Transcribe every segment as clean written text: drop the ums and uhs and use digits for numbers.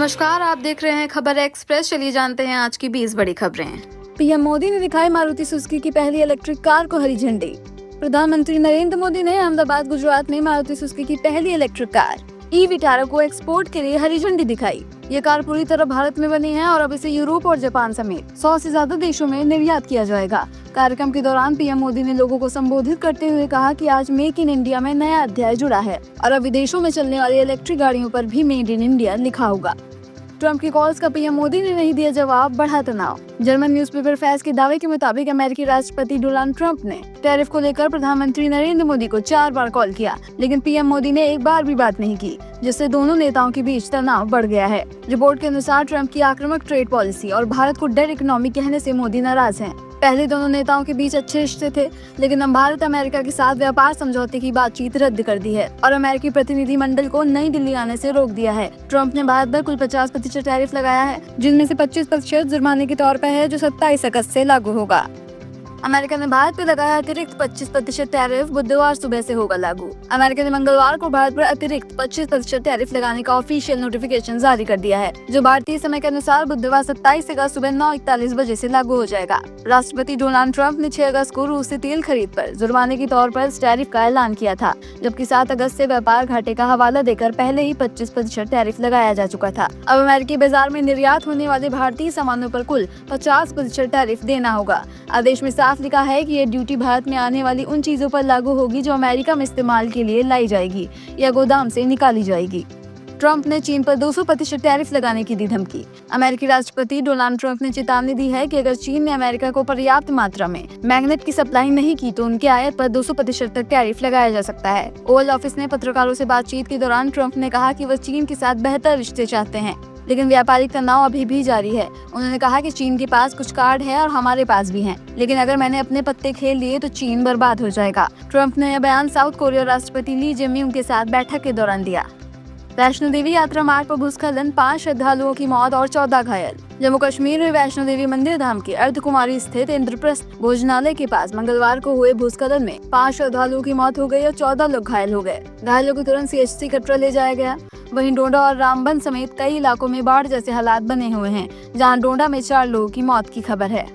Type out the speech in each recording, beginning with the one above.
नमस्कार, आप देख रहे हैं खबर एक्सप्रेस। चलिए जानते हैं आज की 20 बड़ी खबरें। पीएम मोदी ने दिखाई मारुति सुजुकी की पहली इलेक्ट्रिक कार को हरी झंडी। प्रधानमंत्री नरेंद्र मोदी ने अहमदाबाद गुजरात में मारुति सुजुकी की पहली इलेक्ट्रिक कार ई-विटारा को एक्सपोर्ट के लिए हरी झंडी दिखाई। ये कार पूरी तरह भारत में बनी है और अब इसे यूरोप और जापान समेत 100 से ज्यादा देशों में निर्यात किया जाएगा। कार्यक्रम के दौरान पीएम मोदी ने लोगों को संबोधित करते हुए कहा कि आज मेक इन इंडिया में नया अध्याय जुड़ा है और अब विदेशों में चलने वाली इलेक्ट्रिक गाड़ियों पर भी मेड इन इंडिया लिखा होगा। ट्रंप की कॉल्स का पीएम मोदी ने नहीं दिया जवाब, बढ़ा तनाव। जर्मन न्यूज़पेपर फैस के दावे के मुताबिक अमेरिकी राष्ट्रपति डोनाल्ड ट्रंप ने टैरिफ को लेकर प्रधानमंत्री नरेंद्र मोदी को 4 बार कॉल किया, लेकिन पीएम मोदी ने एक बार भी बात नहीं की, जिससे दोनों नेताओं के बीच तनाव बढ़ गया है। रिपोर्ट के अनुसार ट्रंप की आक्रामक ट्रेड पॉलिसी और भारत को डेड इकोनॉमी कहने से मोदी नाराज हैं। पहले दोनों नेताओं के बीच अच्छे रिश्ते थे, लेकिन अब भारत अमेरिका के साथ व्यापार समझौते की बातचीत रद्द कर दी है और अमेरिकी प्रतिनिधि मंडल को नई दिल्ली आने से रोक दिया है। ट्रंप ने भारत पर कुल 50% टैरिफ लगाया है, जिनमें से 25% जुर्माने के तौर पर है, जो 27 अगस्त से लागू होगा। अमेरिका ने भारत पर लगाया अतिरिक्त 25% टैरिफ बुधवार सुबह से होगा लागू। अमेरिका ने मंगलवार को भारत पर अतिरिक्त 25% टैरिफ लगाने का ऑफिशियल नोटिफिकेशन जारी कर दिया है, जो भारतीय समय के अनुसार बुधवार 27 अगस्त सुबह 9:41 बजे से लागू हो जाएगा। राष्ट्रपति डोनाल्ड ट्रंप ने 6 अगस्त को रूस से तेल खरीद पर जुर्माने के तौर पर इस टैरिफ का ऐलान किया था, जबकि 7 अगस्त से व्यापार घाटे का हवाला देकर पहले ही 25% टैरिफ लगाया जा चुका था। अब अमेरिकी बाजार में निर्यात होने वाले भारतीय सामानों पर कुल 50% टैरिफ देना होगा। आदेश में साफ लिखा है कि ये ड्यूटी भारत में आने वाली उन चीजों पर लागू होगी जो अमेरिका में इस्तेमाल के लिए लाई जाएगी या गोदाम से निकाली जाएगी। ट्रंप ने चीन पर 200% टैरिफ लगाने की दी धमकी। अमेरिकी राष्ट्रपति डोनाल्ड ट्रंप ने चेतावनी दी है कि अगर चीन ने अमेरिका को पर्याप्त मात्रा में मैग्नेट की सप्लाई नहीं की तो उनके आयात पर 200% तक टैरिफ लगाया जा सकता है। ओवल ऑफिस ने पत्रकारों से बातचीत के दौरान ट्रंप ने कहा कि वह चीन के साथ बेहतर रिश्ते चाहते हैं, लेकिन व्यापारिक तनाव अभी भी जारी है। उन्होंने कहा कि चीन के पास कुछ कार्ड है और हमारे पास भी हैं, लेकिन अगर मैंने अपने पत्ते खेल लिए तो चीन बर्बाद हो जाएगा। ट्रंप ने यह बयान साउथ कोरिया राष्ट्रपति ली जे-म्यूंग के साथ बैठक के दौरान दिया। वैष्णो देवी यात्रा मार्ग पर भूस्खलन, 5 श्रद्धालुओं की मौत और 14 घायल। जम्मू कश्मीर में वैष्णो देवी मंदिर धाम के अर्धकुमारी स्थित इंद्रप्रस्थ भोजनालय के पास मंगलवार को हुए भूस्खलन में 5 श्रद्धालुओं की मौत हो गई और 14 लोग घायल हो गए। घायलों को तुरंत CHC कटरा ले जाया गया। वहीं डोडा और रामबन समेत कई इलाकों में बाढ़ जैसे हालात बने हुए हैं, जहां डोडा में 4 लोगों की मौत की खबर है।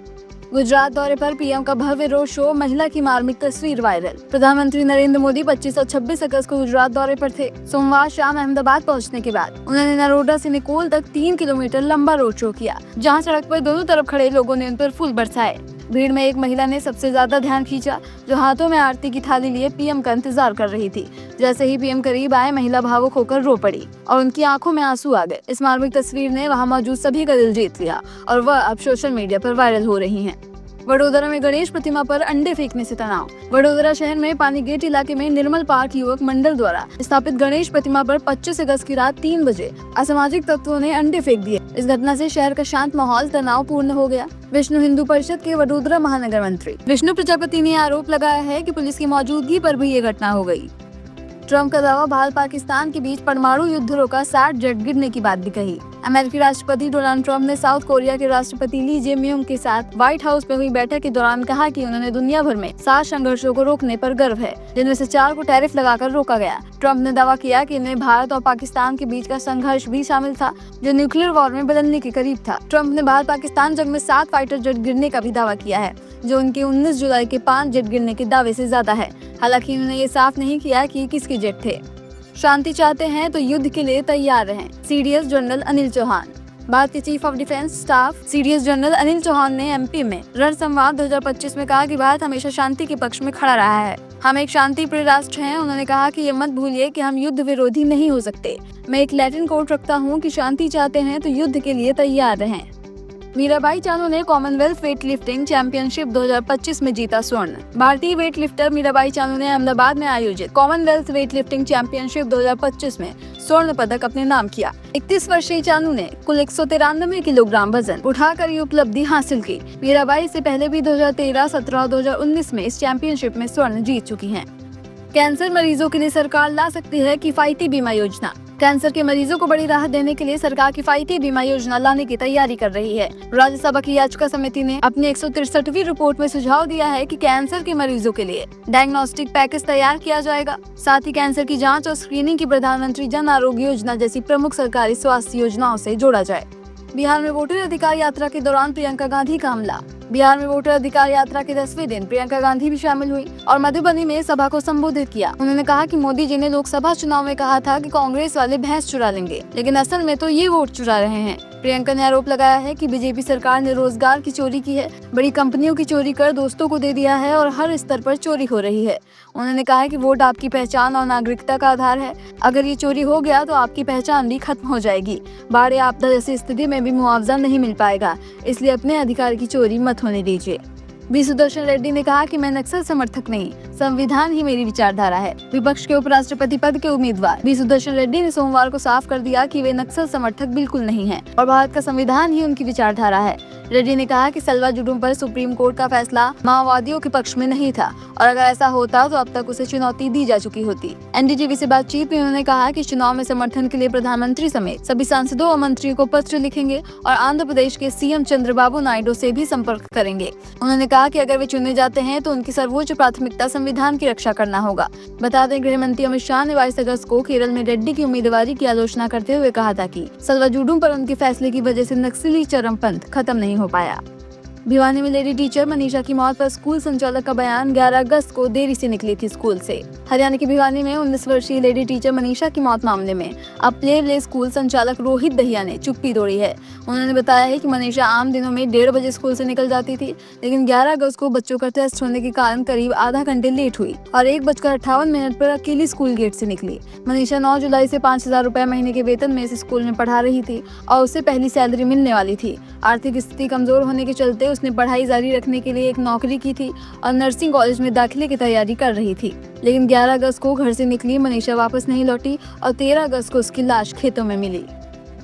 गुजरात दौरे पर पीएम का भव्य रोड शो, महिला की मार्मिक तस्वीर वायरल। प्रधानमंत्री नरेंद्र मोदी 25 और 26 अगस्त को गुजरात दौरे पर थे। सोमवार शाम अहमदाबाद पहुंचने के बाद उन्होंने नरोडा से निकोल तक 3 किलोमीटर लंबा रोड शो किया, जहां सड़क पर दोनों तरफ खड़े लोगों ने उन पर फूल बरसाए। भीड़ में एक महिला ने सबसे ज्यादा ध्यान खींचा, जो हाथों में आरती की थाली लिए पीएम का इंतजार कर रही थी। जैसे ही पीएम करीब आए, महिला भावुक होकर रो पड़ी और उनकी आंखों में आंसू आ गए। इस मार्मिक तस्वीर ने वहां मौजूद सभी का दिल जीत लिया और वह अब सोशल मीडिया पर वायरल हो रही हैं। वडोदरा में गणेश प्रतिमा पर अंडे फेंकने से तनाव। वडोदरा शहर में पानीगेट इलाके में निर्मल पार्क युवक मंडल द्वारा स्थापित गणेश प्रतिमा पर 25 अगस्त की रात 3 बजे असामाजिक तत्वों ने अंडे फेंक दिए। इस घटना से शहर का शांत माहौल तनावपूर्ण हो गया। विष्णु हिंदू परिषद के वडोदरा महानगर मंत्री विष्णु प्रजापति ने आरोप लगाया है कि पुलिस की मौजूदगी पर भी ये घटना हो गई। ट्रंप का दावा, भारत पाकिस्तान के बीच परमाणु युद्ध रोका, 60 जेट गिरने की बात भी कही। अमेरिकी राष्ट्रपति डोनाल्ड ट्रंप ने साउथ कोरिया के राष्ट्रपति ली जे-म्यूंग के साथ व्हाइट हाउस में हुई बैठक के दौरान कहा कि उन्होंने दुनिया भर में 7 संघर्षों को रोकने पर गर्व है, जिनमें से 4 को टैरिफ लगाकर रोका गया। ट्रंप ने दावा किया कि इनमें भारत और पाकिस्तान के बीच का संघर्ष भी शामिल था, जो न्यूक्लियर वॉर में बदलने के करीब था। ट्रंप ने भारत पाकिस्तान जंग में 7 फाइटर जेट गिरने का भी दावा किया है, जो उनके 19 जुलाई के 5 जेट गिरने के दावे से ज्यादा है। हालांकि उन्होंने ये साफ नहीं किया कि किसके जेट थे। शांति चाहते हैं तो युद्ध के लिए तैयार रहें, CDS जनरल अनिल चौहान। भारतीय chief of defence staff CDS general Anil Chauhan ने MP में रण संवाद 2025 में कहा कि भारत हमेशा शांति के पक्ष में खड़ा रहा है। हम एक शांति प्रिय राष्ट्र हैं। उन्होंने कहा कि ये मत भूलिए कि हम युद्ध विरोधी नहीं हो सकते। मैं एक लैटिन कोट रखता हूँ कि शांति चाहते हैं तो युद्ध के लिए तैयार रहें। मीराबाई चानू ने कॉमनवेल्थ वेट लिफ्टिंग चैंपियनशिप 2025 में जीता स्वर्ण। भारतीय वेट लिफ्टर मीराबाई चानू ने अहमदाबाद में आयोजित कॉमनवेल्थ वेट लिफ्टिंग चैंपियनशिप 2025 में स्वर्ण पदक अपने नाम किया। 31 वर्षीय चानू ने कुल 193 किलोग्राम वजन उठाकर ये उपलब्धि हासिल की। मीराबाई से पहले भी 2013, 17 और 2019 में इस चैंपियनशिप में स्वर्ण जीत चुकी हैं। कैंसर मरीजों के लिए सरकार ला सकती है किफायती बीमा योजना। कैंसर के मरीजों को बड़ी राहत देने के लिए सरकार किफायती बीमा योजना लाने की तैयारी कर रही है। राज्यसभा की याचिका समिति ने अपनी 163वीं रिपोर्ट में सुझाव दिया है कि कैंसर के मरीजों के लिए डायग्नोस्टिक पैकेज तैयार किया जाएगा। साथ ही कैंसर की जांच और स्क्रीनिंग की प्रधानमंत्री जन आरोग्य योजना जैसी प्रमुख सरकारी स्वास्थ्य योजनाओं से जोड़ा जाए। बिहार में वोटर अधिकार यात्रा के दौरान प्रियंका गांधी का हमला। बिहार में वोटर अधिकार यात्रा के 10वें दिन प्रियंका गांधी भी शामिल हुई और मधुबनी में सभा को संबोधित किया। उन्होंने कहा कि मोदी जी ने लोकसभा चुनाव में कहा था कि कांग्रेस वाले भैंस चुरा लेंगे, लेकिन असल में तो ये वोट चुरा रहे हैं। प्रियंका ने आरोप लगाया है कि बीजेपी सरकार ने रोजगार की चोरी की है, बड़ी कंपनियों की चोरी कर दोस्तों को दे दिया है और हर स्तर पर चोरी हो रही है। उन्होंने कहा कि वोट आपकी पहचान और नागरिकता का आधार है। अगर ये चोरी हो गया तो आपकी पहचान भी खत्म हो जाएगी। बाढ़ या आपदा जैसी स्थिति में भी मुआवजा नहीं मिल पाएगा, इसलिए अपने अधिकार की चोरी मत होने दीजिए। बी सुदर्शन रेड्डी ने कहा कि मैं नक्सल समर्थक नहीं, संविधान ही मेरी विचारधारा है। विपक्ष के उपराष्ट्रपति पद के उम्मीदवार बी सुदर्शन रेड्डी ने सोमवार को साफ कर दिया कि वे नक्सल समर्थक बिल्कुल नहीं हैं और भारत का संविधान ही उनकी विचारधारा है। रेड्डी ने कहा कि सलवा जुडूम पर सुप्रीम कोर्ट का फैसला माओवादियों के पक्ष में नहीं था और अगर ऐसा होता तो अब तक उसे चुनौती दी जा चुकी होती। एनडीटीवी से बातचीत में उन्होंने कहा कि चुनाव में समर्थन के लिए प्रधानमंत्री समेत सभी सांसदों और मंत्रियों को पत्र लिखेंगे और आंध्र प्रदेश के सीएम चंद्रबाबू नायडू से भी संपर्क करेंगे। उन्होंने कहा कि अगर वे चुने जाते हैं तो उनकी सर्वोच्च प्राथमिकता संविधान की रक्षा करना होगा। बता दें, गृह मंत्री अमित शाह ने 22 अगस्त को केरल में रेड्डी की उम्मीदवारी की आलोचना करते हुए कहा था कि सलवा जुडूम पर उनके फैसले की वजह से नक्सली चरमपंथ खत्म नहीं हो पाया। भिवानी में लेडी टीचर मनीषा की मौत पर स्कूल संचालक का बयान। 11 अगस्त को देरी से निकली थी स्कूल से। हरियाणा के भिवानी में 19 वर्षीय लेडी टीचर मनीषा की मौत मामले में अब प्ले स्कूल संचालक रोहित दहिया ने चुप्पी तोड़ी है। उन्होंने बताया है कि मनीषा आम दिनों में 1:30 बजे स्कूल से निकल जाती थी, लेकिन 11 अगस्त को बच्चों का टेस्ट होने के कारण करीब आधा घंटे लेट हुई और 1:58 पर अकेली स्कूल गेट से निकली। मनीषा 9 जुलाई से 5,000 रुपए महीने के वेतन में इस स्कूल में पढ़ा रही थी और उसे पहली सैलरी मिलने वाली थी। आर्थिक स्थिति कमजोर होने के चलते उसने पढ़ाई जारी रखने के लिए एक नौकरी की थी और नर्सिंग कॉलेज में दाखिले की तैयारी कर रही थी, लेकिन 11 अगस्त को घर से निकली मनीषा वापस नहीं लौटी और 13 अगस्त को उसकी लाश खेतों में मिली।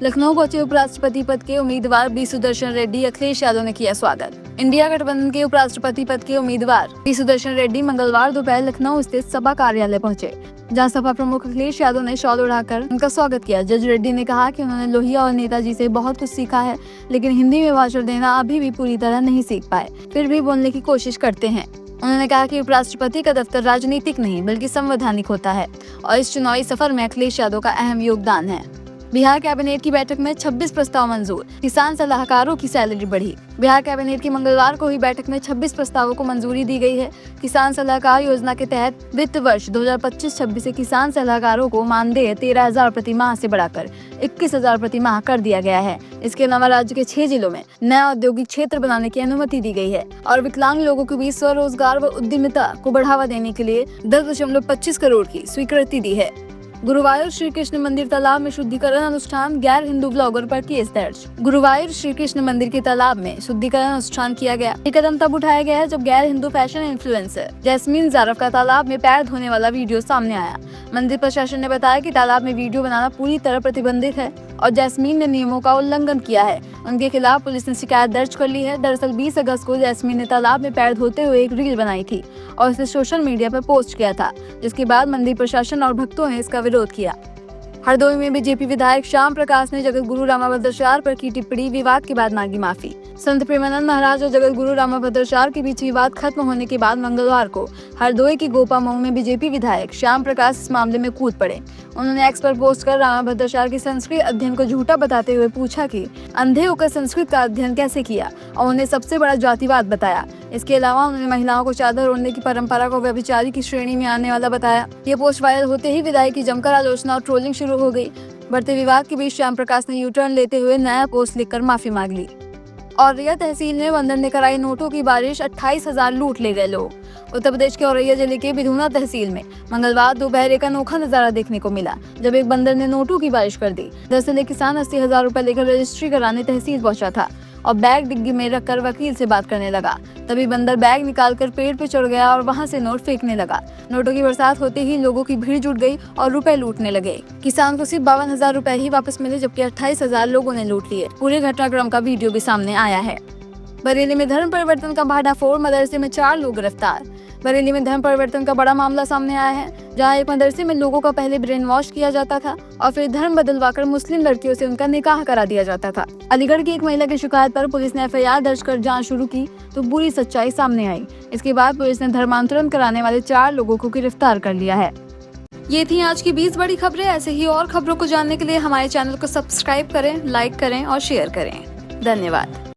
लखनऊ पहुंचे उपराष्ट्रपति पद के उम्मीदवार बी सुदर्शन रेड्डी अखिलेश यादव ने किया स्वागत। इंडिया गठबंधन के उपराष्ट्रपति पद के उम्मीदवार बी सुदर्शन रेड्डी मंगलवार दोपहर लखनऊ स्थित सपा कार्यालय पहुंचे, जहां सपा प्रमुख अखिलेश यादव ने शॉल उड़ाकर उनका स्वागत किया। जज रेड्डी ने कहा कि उन्होंने लोहिया और नेताजी से बहुत कुछ सीखा है, लेकिन हिंदी में भाषण देना अभी भी पूरी तरह नहीं सीख पाए, फिर भी बोलने की कोशिश करते हैं। उन्होंने कहा कि उपराष्ट्रपति का दफ्तर राजनीतिक नहीं बल्कि संवैधानिक होता है और इस चुनावी सफर में अखिलेश यादव का अहम योगदान है। बिहार कैबिनेट की बैठक में 26 प्रस्ताव मंजूर। किसान सलाहकारों की सैलरी बढ़ी। बिहार कैबिनेट की मंगलवार को हुई बैठक में 26 प्रस्तावों को मंजूरी दी गई है। किसान सलाहकार योजना के तहत वित्त वर्ष 2025-26 से किसान सलाहकारों को मानदेय 13,000 प्रति माह से बढ़ाकर 21,000 प्रति माह कर दिया गया है। इसके अलावा राज्य के 6 जिलों में नया औद्योगिक क्षेत्र बनाने की अनुमति दी गई है और विकलांग लोगों के बीच स्वरोजगार व उद्यमिता को बढ़ावा देने के लिए 10.25 करोड़ की स्वीकृति दी है। गुरुवायूर श्री कृष्ण मंदिर तालाब में शुद्धिकरण अनुष्ठान, गैर हिंदू ब्लॉगर पर केस दर्ज। गुरुवायूर श्री कृष्ण मंदिर के तालाब में शुद्धिकरण अनुष्ठान किया गया। ये कदम तब उठाया गया है जब गैर हिंदू फैशन इन्फ्लुएंसर जैस्मीन जारफ का तालाब में पैर धोने वाला वीडियो सामने आया। मंदिर प्रशासन ने बताया कि तालाब में वीडियो बनाना पूरी तरह प्रतिबंधित है और जैस्मीन ने नियमों का उल्लंघन किया है। उनके खिलाफ पुलिस ने शिकायत दर्ज कर ली है। दरअसल 20 अगस्त को जैस्मीन ने तालाब में पैर धोते हुए एक रील बनाई थी और इसे सोशल मीडिया पर पोस्ट किया था, जिसके बाद मंदिर प्रशासन और भक्तों ने इसका विरोध किया। हरदोई में बीजेपी विधायक श्याम प्रकाश ने जगत गुरु रामाभद्राचार्य पर की टिप्पणी, विवाद के बाद मांगी माफी। संत प्रेमानंद महाराज और जगत गुरु रामाभद्राचार्य के बीच विवाद खत्म होने के बाद मंगलवार को हरदोई की गोपा मऊ में बीजेपी विधायक श्याम प्रकाश इस मामले में कूद पड़े। उन्होंने एक्स पर पोस्ट कर रामाभद्राचार्य के संस्कृत अध्ययन को झूठा बताते हुए पूछा कि अंधे होकर संस्कृत का अध्ययन कैसे किया और उन्हें सबसे बड़ा जातिवाद बताया। इसके अलावा उन्होंने महिलाओं को चादर ओढ़ने की परंपरा को व्यभिचारी की श्रेणी में आने वाला बताया। ये पोस्ट वायरल होते ही विधायक की जमकर आलोचना और ट्रोलिंग शुरू हो गई। बढ़ते विवाद के बीच श्याम प्रकाश ने यू टर्न लेते हुए नया पोस्ट लिखकर माफी मांग ली। औरैया तहसील में बंदर ने कराई नोटों की बारिश, 28,000 लूट ले गए लोग। उत्तर प्रदेश के औरैया जिले के बिधूना तहसील में मंगलवार दोपहर एक अनोखा नजारा देखने को मिला, जब एक बंदर ने नोटों की बारिश कर दी। दरअसल एक किसान 80,000 रुपए लेकर रजिस्ट्री कराने तहसील पहुंचा था और बैग डिग्गी में रखकर वकील से बात करने लगा। तभी बंदर बैग निकालकर पेड़ पे चढ़ गया और वहां से नोट फेंकने लगा। नोटों की बरसात होते ही लोगों की भीड़ जुट गई और रुपए लूटने लगे। किसान को सिर्फ 52,000 रुपए ही वापस मिले, जबकि 28,000 लोगों ने लूट लिए। पूरे घटनाक्रम का वीडियो भी सामने आया है। बरेली में धर्म परिवर्तन का भाडाफोड़, मदरसे में 4 लोग गिरफ्तार। बरेली में धर्म परिवर्तन का बड़ा मामला सामने आया है, जहां एक मदरसे में लोगों का पहले ब्रेन वॉश किया जाता था और फिर धर्म बदलवाकर मुस्लिम लड़कियों से उनका निकाह करा दिया जाता था। अलीगढ़ की एक महिला की शिकायत पर पुलिस ने FIR दर्ज कर जांच शुरू की तो बुरी सच्चाई सामने आई। इसके बाद पुलिस ने धर्मांतरण कराने वाले 4 लोगों को गिरफ्तार कर लिया है। ये थी आज की 20 बड़ी खबरें। ऐसे ही और खबरों को जानने के लिए हमारे चैनल को सब्सक्राइब करें, लाइक करें और शेयर करें। धन्यवाद।